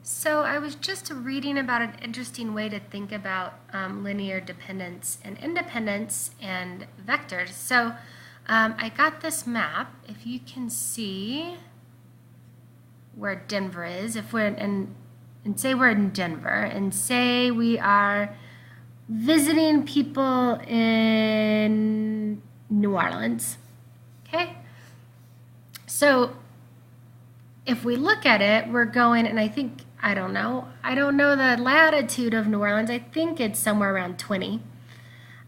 So I was just reading about an interesting way to think about linear dependence and independence and vectors. So I got this map. If you can see where Denver is, if we're in, and say we're in Denver, and say we are visiting people in New Orleans. Okay? So if we look at it, we're going, and I don't know the latitude of New Orleans. I think it's somewhere around 20.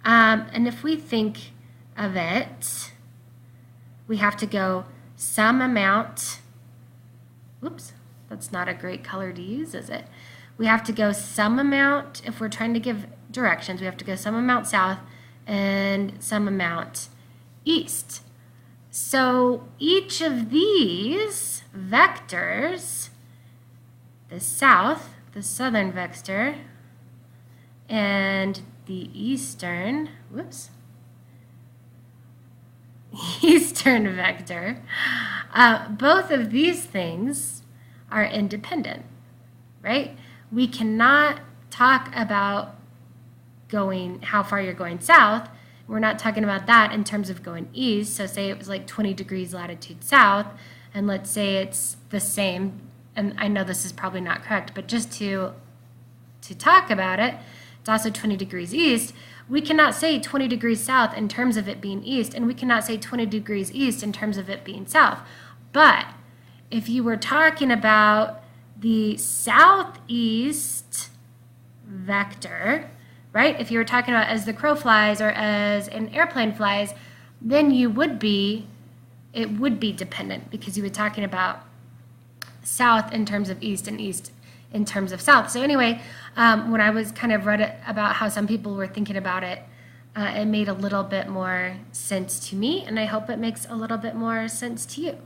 And if we think of it, we have to go some amount, whoops, that's not a great color to use, is it? We have to go some amount, if we're trying to give directions, we have to go some amount south and some amount east. So each of these vectors, the southern vector, and the eastern vector, both of these things are independent, right? We cannot talk about how far you're going south. We're not talking about that in terms of going east. So say it was like 20 degrees latitude south, and let's say it's the same, and I know this is probably not correct, but just to talk about it, it's also 20 degrees east. We cannot say 20 degrees south in terms of it being east, and we cannot say 20 degrees east in terms of it being south. But if you were talking about the southeast vector, right? If you were talking about as the crow flies or as an airplane flies, then it would be dependent, because you were talking about south in terms of east and east in terms of south. So anyway, when I was kind of read about how some people were thinking about it, it made a little bit more sense to me, and I hope it makes a little bit more sense to you.